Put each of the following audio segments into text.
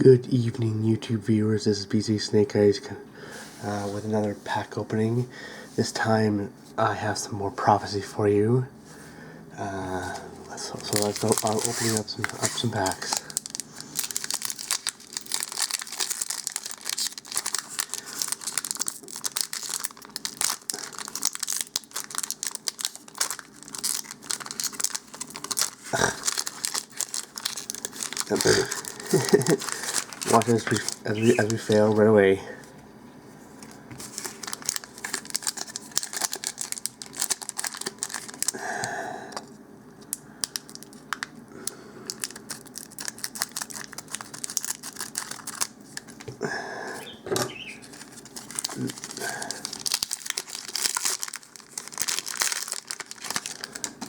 Good evening, YouTube viewers. This is BC Snake Eyes with another pack opening. This time I have some more prophecy for you. Let's go opening up some packs. Watch as we fail right away.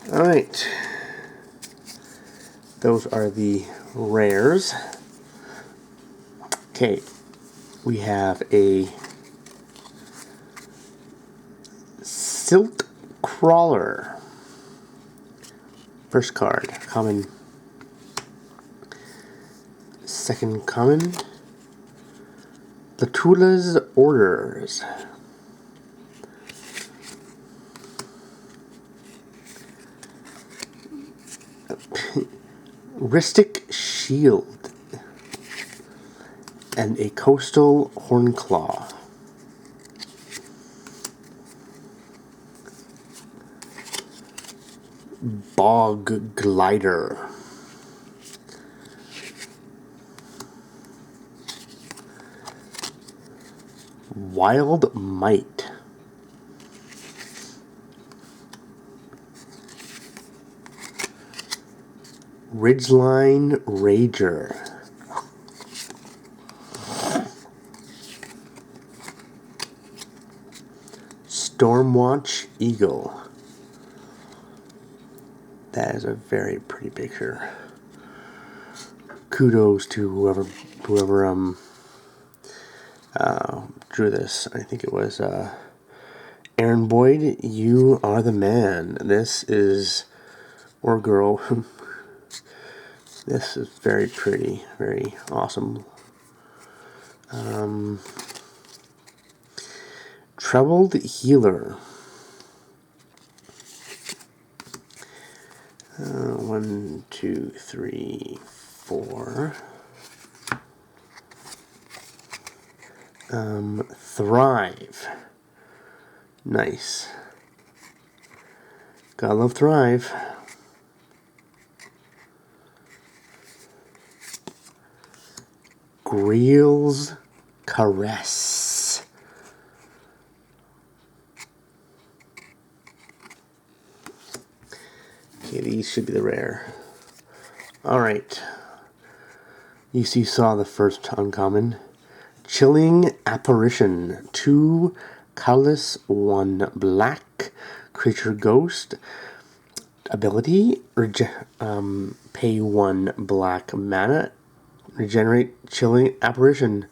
Alright, those are the rares. Okay, we have a Silt Crawler. First card, common. Second common, Latula's Orders. Rhystic Shield. And a Coastal Hornclaw. Bog Glider. Wild Might. Ridgeline Rager. Stormwatch Eagle. That is a very pretty picture. Kudos to whoever drew this. I think it was Aaron Boyd. You are the man. This is, or girl. This is very pretty, very awesome. Troubled Healer. 1, 2, 3, 4. Thrive. Nice. Gotta love Thrive. Greel's Caress. Okay, these should be the rare. Alright. You saw the first uncommon. Chilling Apparition. 2 colorless, 1 black. Creature Ghost. Ability. Pay 1 black mana. Regenerate Chilling Apparition.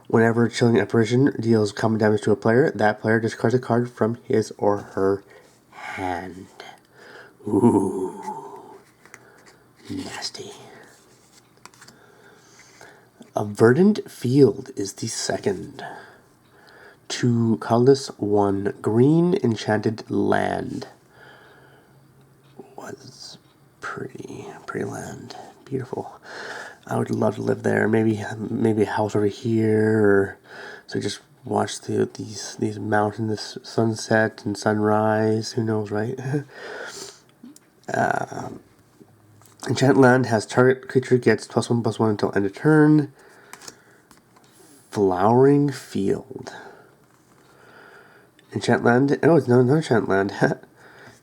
Whenever Chilling Apparition deals common damage to a player, that player discards a card from his or her hand. Ooh. Nasty. A Verdant Field is the second. 2 colorless, 1 green enchanted land. Was pretty land. Beautiful. I would love to live there. Maybe a house over here, or so just watch these mountains, this sunset and sunrise. Who knows, right? Enchant land has target creature gets +1/+1 until end of turn. Flowering Field. Enchant land. Oh, it's no enchant land.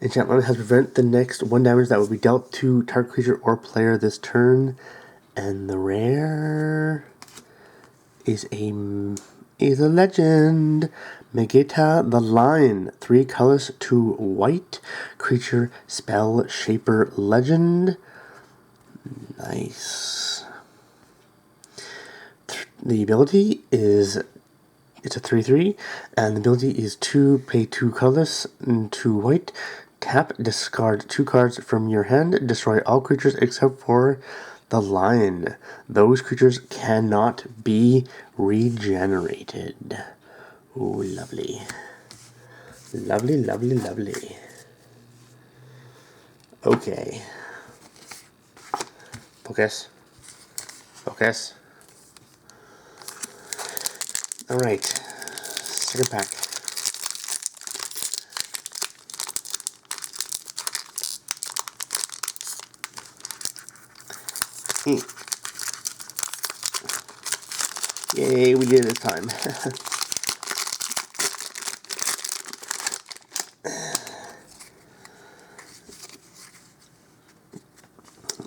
Enchant land has prevent the next 1 damage that will be dealt to target creature or player this turn. And the rare is a legend. Megeta the Lion. 3 colors, 2 white. Creature Spell Shaper Legend. Nice. The ability is, it's a 3/3, and the ability is pay 2 colors and 2 white. Tap, discard 2 cards from your hand. Destroy all creatures except for the lion. Those creatures cannot be regenerated. Ooh, lovely. Lovely, lovely, lovely. Okay. Focus. Focus. Alright. Second pack. Yay, we did it this time.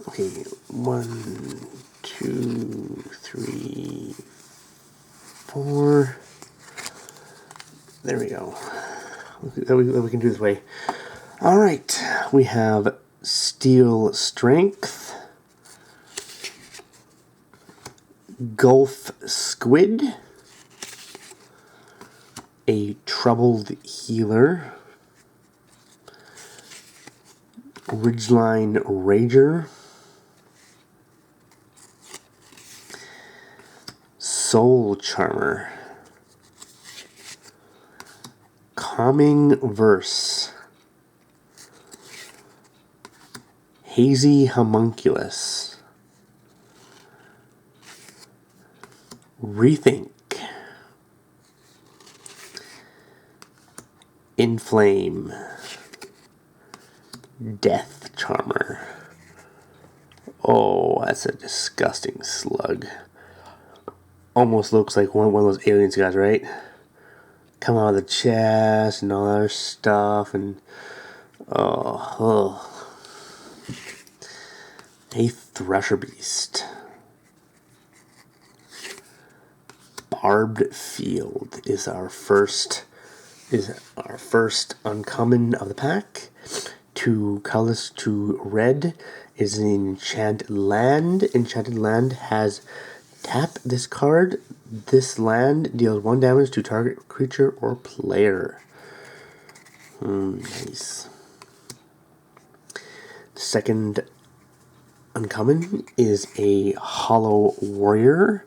Okay, 1, 2, 3, 4. There we go. We can do this way. Alright, we have Steel Strength, Gulf Squid, a Troubled Healer, Ridgeline Rager, Soul Charmer, Calming Verse, Hazy Homunculus, Rethink, Inflame, Death Charmer. Oh, that's a disgusting slug. Almost looks like one of those aliens guys, right? Come out of the chest and all that other stuff, and oh. A Thresher Beast. Barbed Field is our first uncommon of the pack. 2 colorless, 2 red is an enchanted land. Enchanted land has tap this card. This land deals 1 damage to target creature or player. Nice. Second uncommon is a Hollow Warrior.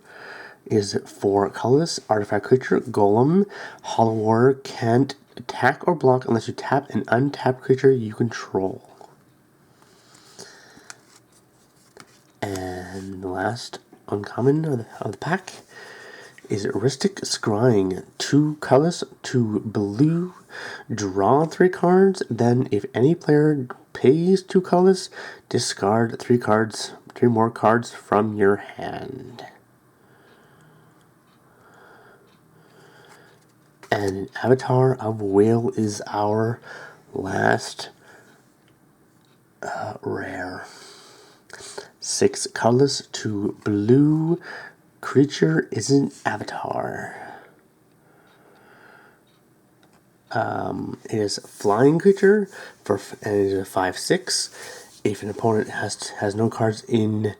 Is 4 colorless artifact creature, Golem. Hollow Warrior can't attack or block unless you tap an untapped creature you control. And the last uncommon of the pack is Rhystic Scrying. 2 colorless, 2 blue. Draw 3 cards. Then, if any player pays 2 colorless, discard 3 more cards from your hand. And Avatar of Whale is our last rare. 6 colorless, 2 blue. Creature isn't Avatar. It is a flying creature and it is a 5/6. If an opponent has no cards in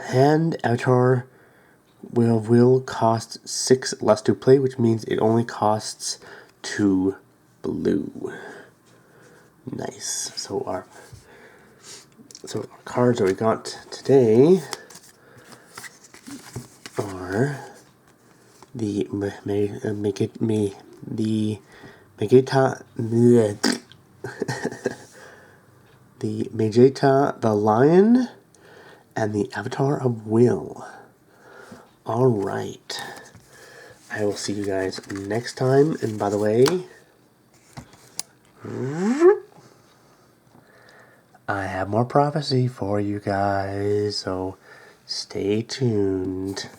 hand, Avatar will cost 6 less to play, which means it only costs 2 blue. Nice. So our cards that we got today are the Vegeta the Lion and the Avatar of Will. Alright. I will see you guys next time. And by the way, I have more prophecy for you guys, so stay tuned.